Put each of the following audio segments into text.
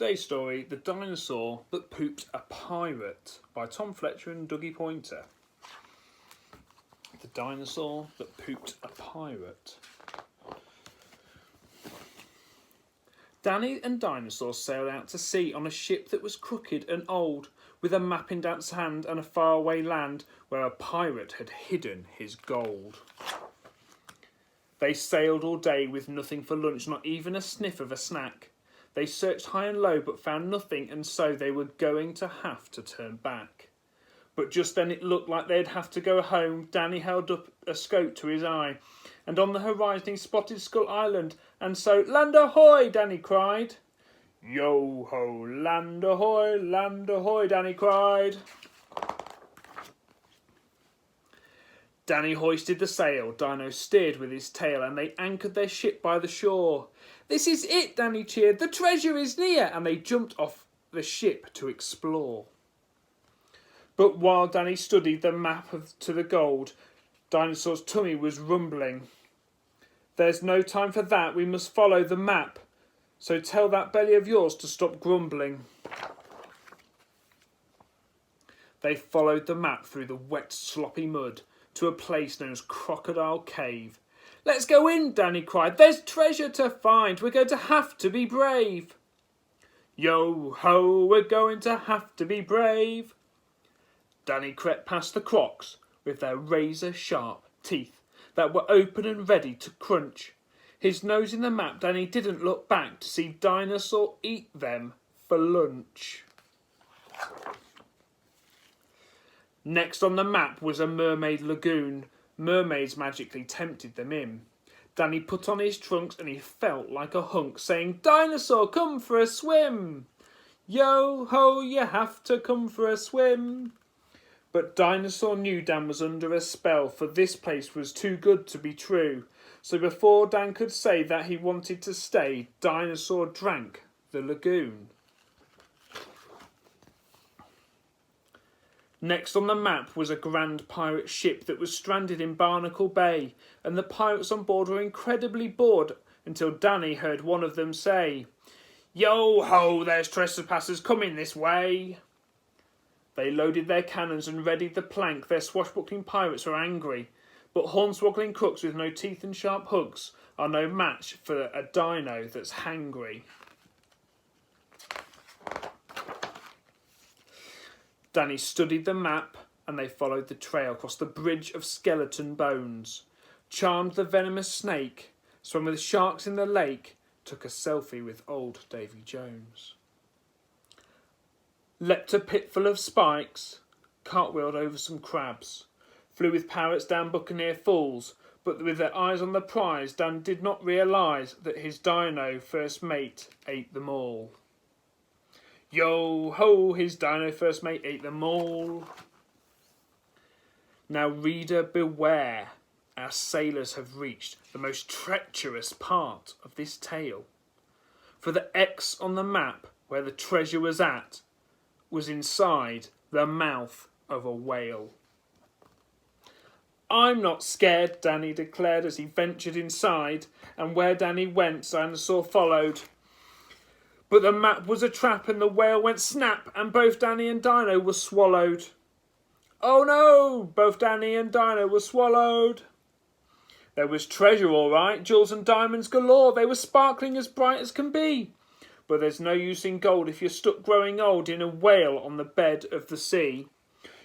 Today's story, The Dinosaur That Pooped a Pirate by Tom Fletcher and Dougie Poynter. The Dinosaur That Pooped a Pirate. Danny and Dinosaur sailed out to sea on a ship that was crooked and old, with a map in Dan's hand and a faraway land where a pirate had hidden his gold. They sailed all day with nothing for lunch, not even a sniff of a snack. They searched high and low but found nothing, and so they were going to have to turn back. But just then it looked like they'd have to go home. Danny held up a scope to his eye, and on the horizon he spotted Skull Island, and so, "Land ahoy!" Danny cried. "Yo-ho, land ahoy," Danny cried. Danny hoisted the sail, Dino steered with his tail, and they anchored their ship by the shore. "This is it," Danny cheered, "the treasure is near," and they jumped off the ship to explore. But while Danny studied the map to the gold, Dinosaur's tummy was rumbling. "There's no time for that, we must follow the map, so tell that belly of yours to stop grumbling." They followed the map through the wet, sloppy mud to a place known as Crocodile Cave. "Let's go in," Danny cried. "There's treasure to find. We're going to have to be brave." "Yo-ho, we're going to have to be brave." Danny crept past the crocs with their razor-sharp teeth that were open and ready to crunch. His nose in the map, Danny didn't look back to see Dinosaur eat them for lunch. Next on the map was a mermaid lagoon. Mermaids magically tempted them in. Danny put on his trunks and he felt like a hunk, saying, "Dinosaur, come for a swim. Yo-ho, you have to come for a swim." But Dinosaur knew Dan was under a spell, for this place was too good to be true. So before Dan could say that he wanted to stay, Dinosaur drank the lagoon. Next on the map was a grand pirate ship that was stranded in Barnacle Bay, and the pirates on board were incredibly bored until Danny heard one of them say, "Yo-ho, there's trespassers coming this way." They loaded their cannons and readied the plank. Their swashbuckling pirates were angry, but hornswoggling crooks with no teeth and sharp hooks are no match for a dino that's hangry. Danny studied the map and they followed the trail, crossed the bridge of skeleton bones, charmed the venomous snake, swam with sharks in the lake, took a selfie with old Davy Jones. Leapt a pit full of spikes, cartwheeled over some crabs, flew with parrots down Buccaneer Falls, but with their eyes on the prize, Dan did not realise that his dino first mate ate them all. Yo-ho, his dino first mate ate them all. Now reader, beware, our sailors have reached the most treacherous part of this tale. For the X on the map where the treasure was at was inside the mouth of a whale. "I'm not scared," Danny declared as he ventured inside, and where Danny went, Dinosaur followed. But the map was a trap and the whale went snap, and both Danny and Dino were swallowed. Oh no! Both Danny and Dino were swallowed. There was treasure all right, jewels and diamonds galore. They were sparkling as bright as can be. But there's no use in gold if you're stuck growing old in a whale on the bed of the sea.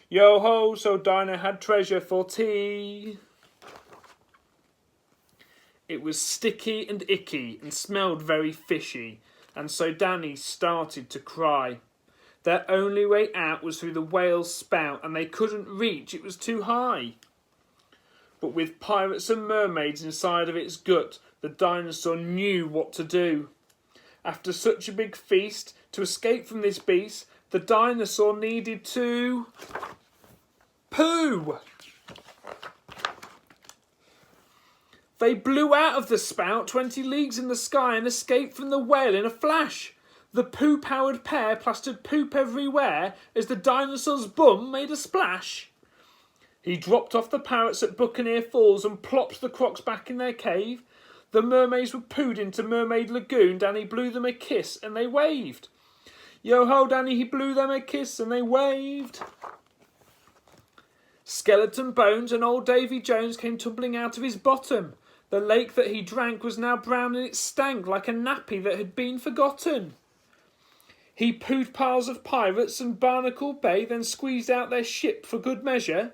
Yo-ho, so Dino had treasure for tea. It was sticky and icky and smelled very fishy, and so Danny started to cry. Their only way out was through the whale's spout, and they couldn't reach, it was too high. But with pirates and mermaids inside of its gut, the dinosaur knew what to do. After such a big feast, to escape from this beast, the dinosaur needed to poo. They blew out of the spout 20 leagues in the sky and escaped from the whale in a flash. The poo-powered pair plastered poop everywhere as the dinosaur's bum made a splash. He dropped off the parrots at Buccaneer Falls and plopped the crocs back in their cave. The mermaids were pooed into Mermaid Lagoon. Danny blew them a kiss and they waved. Yo-ho, Danny, he blew them a kiss and they waved. Skeleton Bones and old Davy Jones came tumbling out of his bottom. The lake that he drank was now brown and it stank like a nappy that had been forgotten. He pooed piles of pirates and Barnacle Bay, then squeezed out their ship for good measure.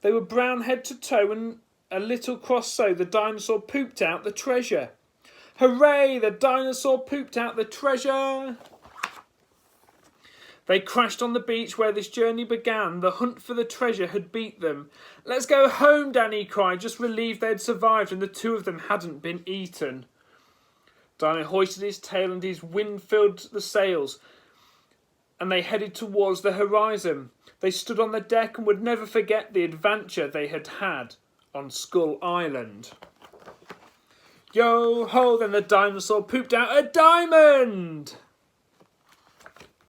They were brown head to toe and a little cross so the dinosaur pooped out the treasure. Hooray! The dinosaur pooped out the treasure! They crashed on the beach where this journey began. The hunt for the treasure had beat them. Let's go home, Danny cried, just relieved they'd survived and the two of them hadn't been eaten. Dino hoisted his tail and his wind filled the sails, and they headed towards the horizon. They stood on the deck and would never forget the adventure they had had on Skull Island. Yo-ho, then the dinosaur pooped out a diamond!